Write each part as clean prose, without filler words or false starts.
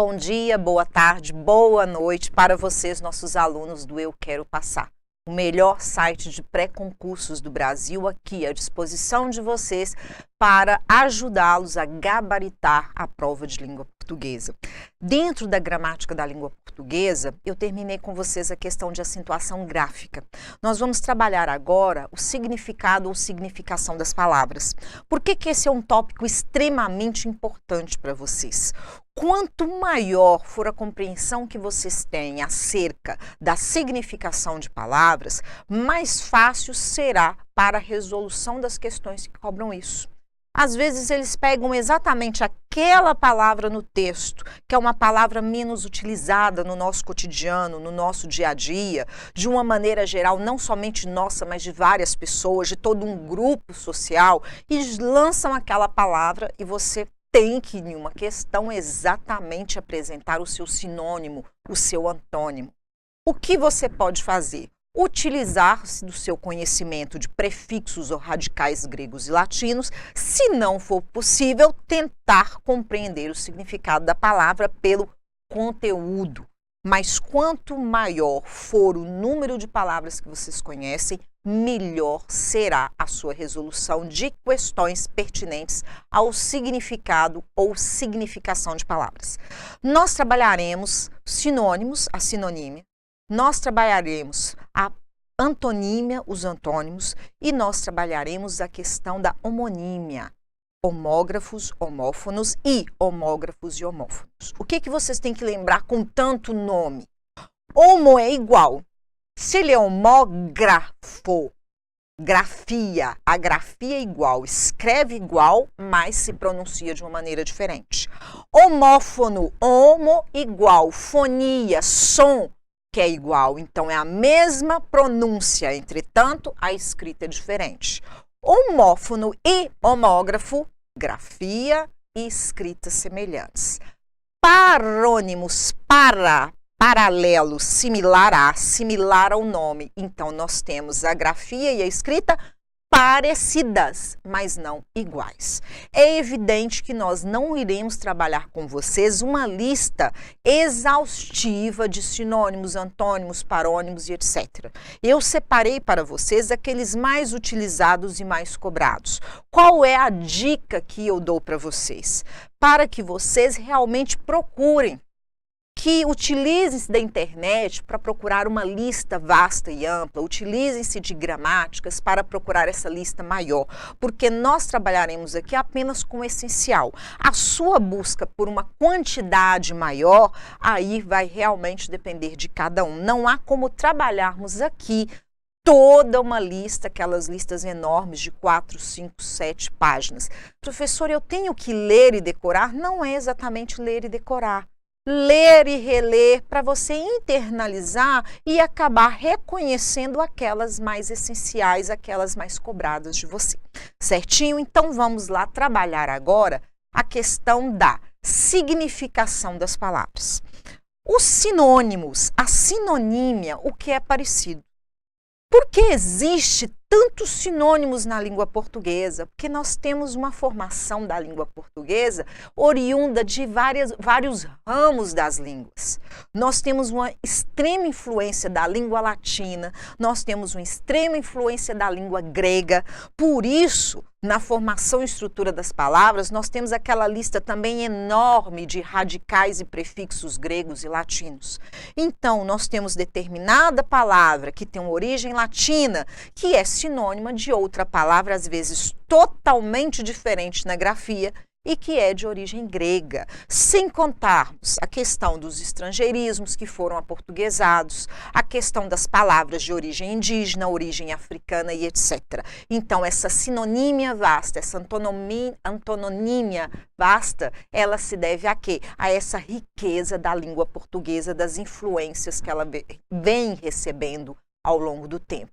Bom dia, boa tarde, boa noite para vocês, nossos alunos do Eu Quero Passar. O melhor site de pré-concursos do Brasil aqui à disposição de vocês para ajudá-los a gabaritar a prova de língua portuguesa. Dentro da gramática da língua portuguesa, eu terminei com vocês a questão de acentuação gráfica. Nós vamos trabalhar agora o significado ou significação das palavras. Por que esse é um tópico extremamente importante para vocês? Quanto maior for a compreensão que vocês têm acerca da significação de palavras, mais fácil será para a resolução das questões que cobram isso. Às vezes eles pegam exatamente aquela palavra no texto, que é uma palavra menos utilizada no nosso cotidiano, no nosso dia a dia, de uma maneira geral, não somente nossa, mas de várias pessoas, de todo um grupo social, e lançam aquela palavra e você tem que, em uma questão, exatamente apresentar o seu sinônimo, o seu antônimo. O que você pode fazer? Utilizar-se do seu conhecimento de prefixos ou radicais gregos e latinos, se não for possível, tentar compreender o significado da palavra pelo conteúdo. Mas quanto maior for o número de palavras que vocês conhecem, melhor será a sua resolução de questões pertinentes ao significado ou significação de palavras. Nós trabalharemos sinônimos, a sinonímia, nós trabalharemos a antonímia, os antônimos, e nós trabalharemos a questão da homonímia, homógrafos, homófonos e homógrafos e homófonos. O que vocês têm que lembrar com tanto nome? Homo é igual. Se ele é homógrafo, grafia, a grafia é igual, escreve igual, mas se pronuncia de uma maneira diferente. Homófono, homo igual, fonia, som, que é igual, então é a mesma pronúncia, entretanto, a escrita é diferente. Homófono e homógrafo, grafia e escrita semelhantes. Parônimos, paralelo, similar a, similar ao nome. Então, nós temos a grafia e a escrita parecidas, mas não iguais. É evidente que nós não iremos trabalhar com vocês uma lista exaustiva de sinônimos, antônimos, parônimos e etc. Eu separei para vocês aqueles mais utilizados e mais cobrados. Qual é a dica que eu dou para vocês? Para que vocês realmente procurem, que utilizem-se da internet para procurar uma lista vasta e ampla, utilizem-se de gramáticas para procurar essa lista maior, porque nós trabalharemos aqui apenas com o essencial. A sua busca por uma quantidade maior, aí vai realmente depender de cada um. Não há como trabalharmos aqui toda uma lista, aquelas listas enormes de 4, 5, 7 páginas. Professor, eu tenho que ler e decorar? Não é exatamente ler e decorar. Ler e reler para você internalizar e acabar reconhecendo aquelas mais essenciais, aquelas mais cobradas de você. Certinho? Então vamos lá trabalhar agora a questão da significação das palavras. Os sinônimos, a sinonímia, o que é parecido? Por que existe tantos sinônimos na língua portuguesa? Porque nós temos uma formação da língua portuguesa oriunda de vários ramos das línguas. Nós temos uma extrema influência da língua latina, nós temos uma extrema influência da língua grega. Por isso, na formação e estrutura das palavras, nós temos aquela lista também enorme de radicais e prefixos gregos e latinos. Então, nós temos determinada palavra que tem uma origem latina, que é sinônima de outra palavra, às vezes totalmente diferente na grafia, e que é de origem grega, sem contarmos a questão dos estrangeirismos que foram aportuguesados, a questão das palavras de origem indígena, origem africana e etc. Então, essa sinonímia vasta, essa antononímia vasta, ela se deve a quê? A essa riqueza da língua portuguesa, das influências que ela vem recebendo ao longo do tempo.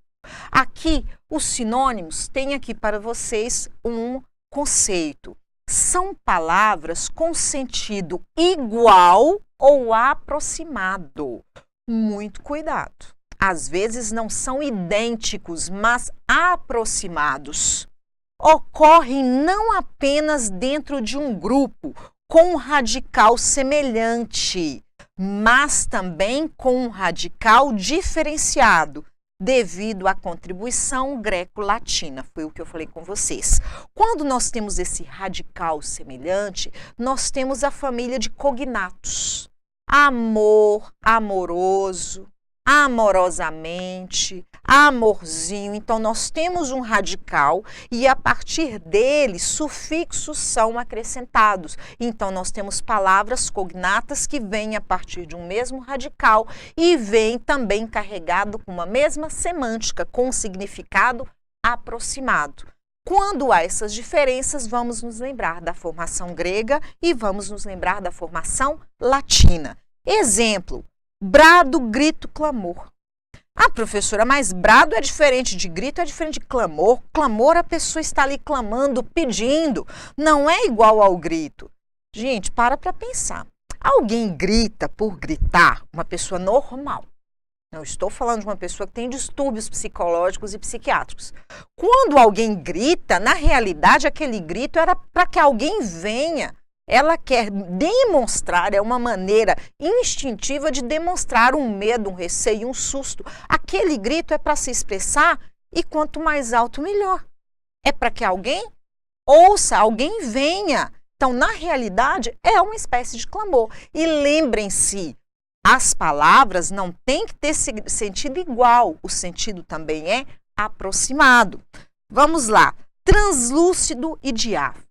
Aqui, os sinônimos têm aqui para vocês um conceito. São palavras com sentido igual ou aproximado. Muito cuidado. Às vezes não são idênticos, mas aproximados. Ocorrem não apenas dentro de um grupo com um radical semelhante, mas também com um radical diferenciado, devido à contribuição greco-latina. Foi o que eu falei com vocês. Quando nós temos esse radical semelhante, nós temos a família de cognatos. Amor, amoroso, amorosamente, amorzinho. Então, nós temos um radical e, a partir dele, sufixos são acrescentados. Então, nós temos palavras cognatas que vêm a partir de um mesmo radical e vêm também carregado com uma mesma semântica, com um significado aproximado. Quando há essas diferenças, vamos nos lembrar da formação grega e vamos nos lembrar da formação latina. Exemplo: brado, grito, clamor. Ah, professora, mas brado é diferente de grito, é diferente de clamor. Clamor, a pessoa está ali clamando, pedindo. Não é igual ao grito. Gente, para pensar. Alguém grita por gritar, uma pessoa normal. Não estou falando de uma pessoa que tem distúrbios psicológicos e psiquiátricos. Quando alguém grita, na realidade, aquele grito era para que alguém venha. Ela quer demonstrar, é uma maneira instintiva de demonstrar um medo, um receio, um susto. Aquele grito é para se expressar e quanto mais alto, melhor. É para que alguém ouça, alguém venha. Então, na realidade, é uma espécie de clamor. E lembrem-se, as palavras não têm que ter sentido igual, o sentido também é aproximado. Vamos lá, translúcido e diáfano.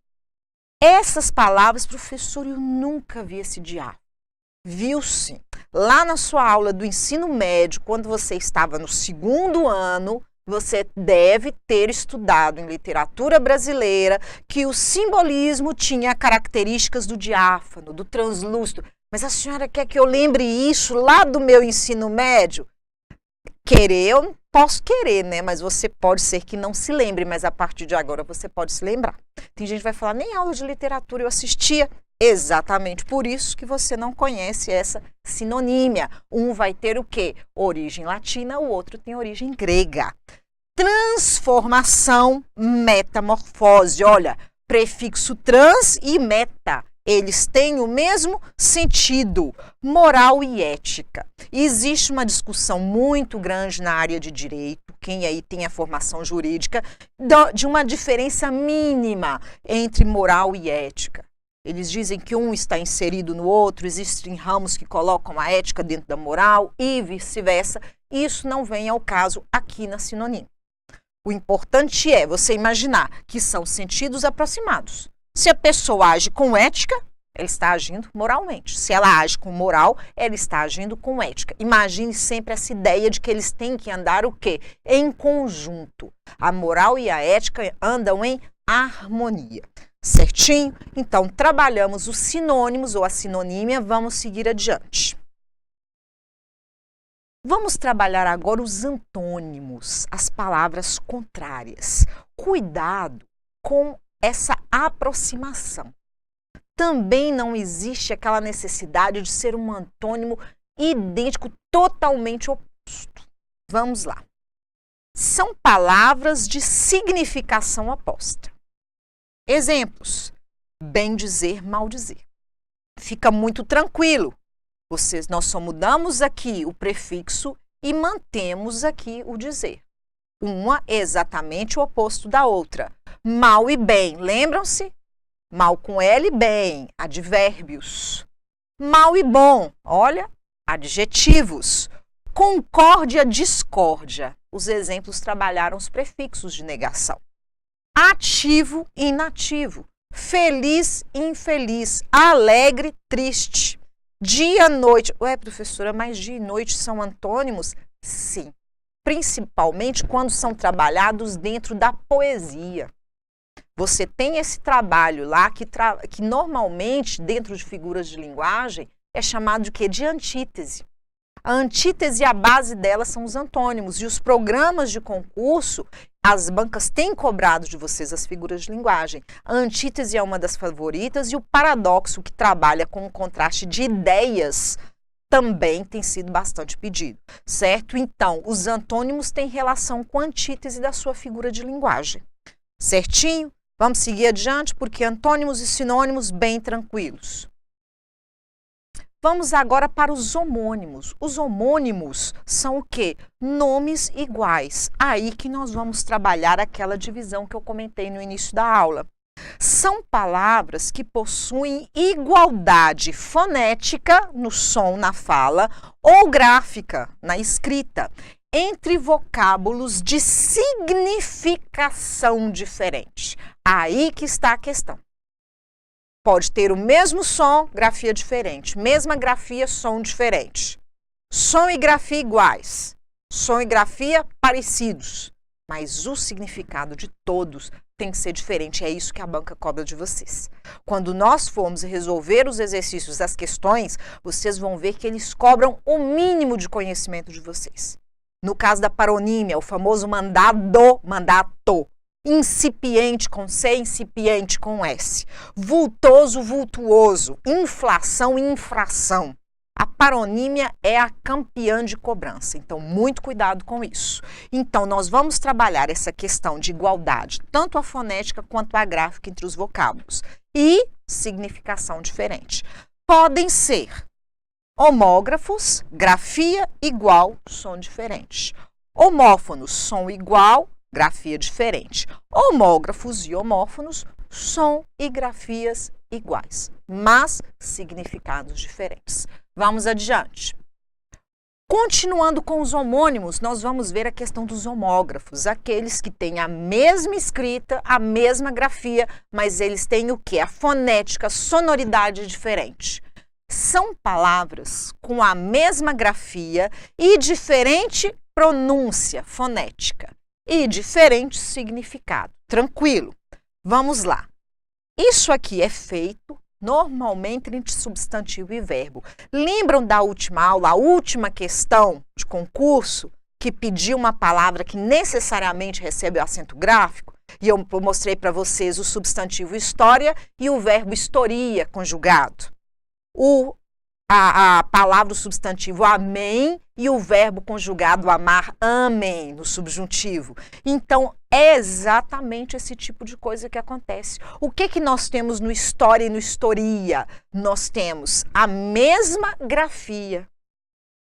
Essas palavras, professor, eu nunca vi esse diáfano. Viu sim. Lá na sua aula do ensino médio, quando você estava no 2º ano, você deve ter estudado em literatura brasileira que o simbolismo tinha características do diáfano, do translúcido. Mas a senhora quer que eu lembre isso lá do meu ensino médio? Querer, eu não posso querer, né? Mas você pode ser que não se lembre, mas a partir de agora você pode se lembrar. Tem gente que vai falar, nem aula de literatura eu assistia. Exatamente por isso que você não conhece essa sinonímia. Um vai ter o quê? Origem latina, o outro tem origem grega. Transformação, metamorfose. Olha, prefixo trans e meta. Eles têm o mesmo sentido, moral e ética. Existe uma discussão muito grande na área de direito, quem aí tem a formação jurídica, de uma diferença mínima entre moral e ética. Eles dizem que um está inserido no outro, existem ramos que colocam a ética dentro da moral e vice-versa. Isso não vem ao caso aqui na sinonímia. O importante é você imaginar que são sentidos aproximados. Se a pessoa age com ética, ela está agindo moralmente. Se ela age com moral, ela está agindo com ética. Imagine sempre essa ideia de que eles têm que andar o quê? Em conjunto. A moral e a ética andam em harmonia. Certinho? Então, trabalhamos os sinônimos ou a sinonímia, vamos seguir adiante. Vamos trabalhar agora os antônimos, as palavras contrárias. Cuidado com essa aproximação. Também não existe aquela necessidade de ser um antônimo idêntico, totalmente oposto. Vamos lá. São palavras de significação oposta. Exemplos: bem dizer, mal dizer. Fica muito tranquilo. Nós só mudamos aqui o prefixo e mantemos aqui o dizer. Uma é exatamente o oposto da outra. Mal e bem, lembram-se? Mal com L, bem, advérbios. Mal e bom, olha, adjetivos. Concórdia, discórdia. Os exemplos trabalharam os prefixos de negação. Ativo e inativo. Feliz e infeliz. Alegre, triste. Dia, noite. Ué, professora, mas dia e noite são antônimos? Sim. Principalmente quando são trabalhados dentro da poesia. Você tem esse trabalho lá que normalmente, dentro de figuras de linguagem, é chamado de quê? De antítese. A antítese, a base dela são os antônimos. E os programas de concurso, as bancas têm cobrado de vocês as figuras de linguagem. A antítese é uma das favoritas e o paradoxo, que trabalha com o contraste de ideias, também tem sido bastante pedido, certo? Então, os antônimos têm relação com a antítese da sua figura de linguagem. Certinho? Vamos seguir adiante, porque antônimos e sinônimos bem tranquilos. Vamos agora para os homônimos. Os homônimos são o quê? Nomes iguais. Aí que nós vamos trabalhar aquela divisão que eu comentei no início da aula. São palavras que possuem igualdade fonética no som, na fala, ou gráfica, na escrita, entre vocábulos de significação diferente. Aí que está a questão. Pode ter o mesmo som, grafia diferente. Mesma grafia, som diferente. Som e grafia iguais. Som e grafia parecidos. Mas o significado de todos tem que ser diferente. É isso que a banca cobra de vocês. Quando nós formos resolver os exercícios das questões, vocês vão ver que eles cobram o mínimo de conhecimento de vocês. No caso da paronímia, o famoso mandato. Incipiente com C, incipiente com S. Vultoso, vultuoso. Inflação, infração. A paronímia é a campeã de cobrança, então muito cuidado com isso. Então nós vamos trabalhar essa questão de igualdade, tanto a fonética quanto a gráfica entre os vocábulos. E significação diferente. Podem ser homógrafos, grafia igual, som diferente. Homófonos, som igual, grafia diferente. Homógrafos e homófonos, som e grafias iguais, mas significados diferentes. Vamos adiante. Continuando com os homônimos, nós vamos ver a questão dos homógrafos, aqueles que têm a mesma escrita, a mesma grafia, mas eles têm o quê? A fonética, sonoridade diferente. São palavras com a mesma grafia e diferente pronúncia fonética e diferente significado. Tranquilo. Vamos lá. Isso aqui é feito normalmente entre substantivo e verbo. Lembram da última aula, a última questão de concurso, que pediu uma palavra que necessariamente recebe o acento gráfico? E eu mostrei para vocês o substantivo história e o verbo historia conjugado. A palavra, o substantivo amém e o verbo conjugado amar, amém, no subjuntivo. Então, é exatamente esse tipo de coisa que acontece. O que nós temos no história e no historia? Nós temos a mesma grafia,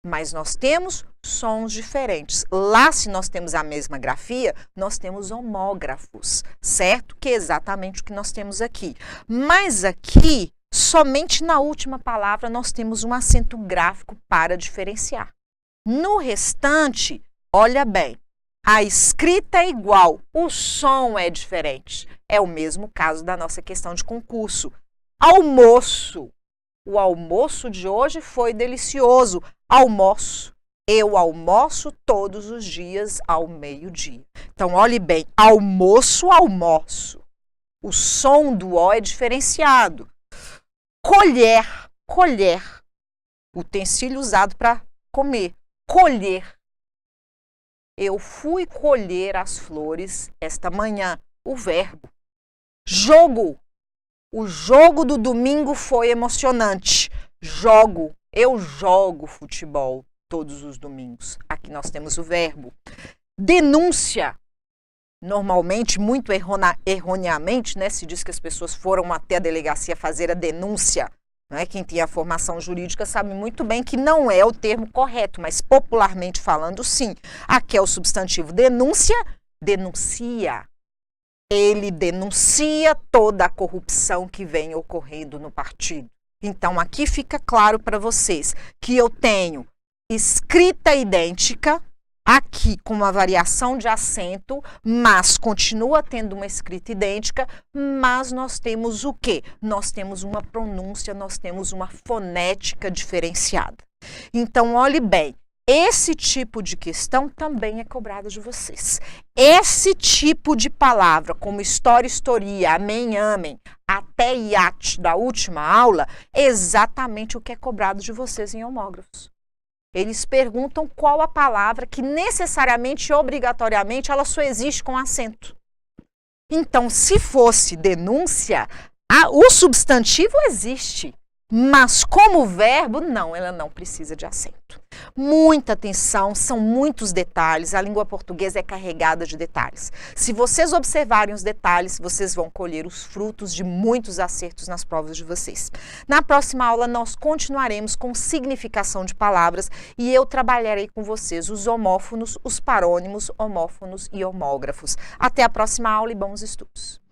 mas nós temos sons diferentes. Lá, se nós temos a mesma grafia, nós temos homógrafos, certo? Que é exatamente o que nós temos aqui. Mas aqui, somente na última palavra nós temos um acento gráfico para diferenciar. No restante, olha bem, a escrita é igual, o som é diferente. É o mesmo caso da nossa questão de concurso. Almoço. O almoço de hoje foi delicioso. Almoço. Eu almoço todos os dias ao meio-dia. Então, olhe bem, almoço, almoço. O som do O é diferenciado. Colher, colher, utensílio usado para comer, colher. Eu fui colher as flores esta manhã, o verbo. Jogo, o jogo do domingo foi emocionante. Jogo, eu jogo futebol todos os domingos. Aqui nós temos o verbo. Denúncia. Normalmente, muito erroneamente, né, se diz que as pessoas foram até a delegacia fazer a denúncia. Né? Quem tem a formação jurídica sabe muito bem que não é o termo correto, mas popularmente falando, sim. Aqui é o substantivo denúncia, denuncia. Ele denuncia toda a corrupção que vem ocorrendo no partido. Então, aqui fica claro para vocês que eu tenho escrita idêntica, aqui com uma variação de acento, mas continua tendo uma escrita idêntica, mas nós temos o quê? Nós temos uma pronúncia, nós temos uma fonética diferenciada. Então, olhe bem, esse tipo de questão também é cobrado de vocês. Esse tipo de palavra, como história, historia, amém, amém, até iate da última aula, é exatamente o que é cobrado de vocês em homógrafos. Eles perguntam qual a palavra que necessariamente, obrigatoriamente, ela só existe com acento. Então, se fosse denúncia, o substantivo existe, Mas como verbo, não, ela não precisa de acento. Muita atenção, são muitos detalhes, a língua portuguesa é carregada de detalhes. Se vocês observarem os detalhes, vocês vão colher os frutos de muitos acertos nas provas de vocês. Na próxima aula, nós continuaremos com significação de palavras e eu trabalharei com vocês os homófonos, os parônimos, homófonos e homógrafos. Até a próxima aula e bons estudos!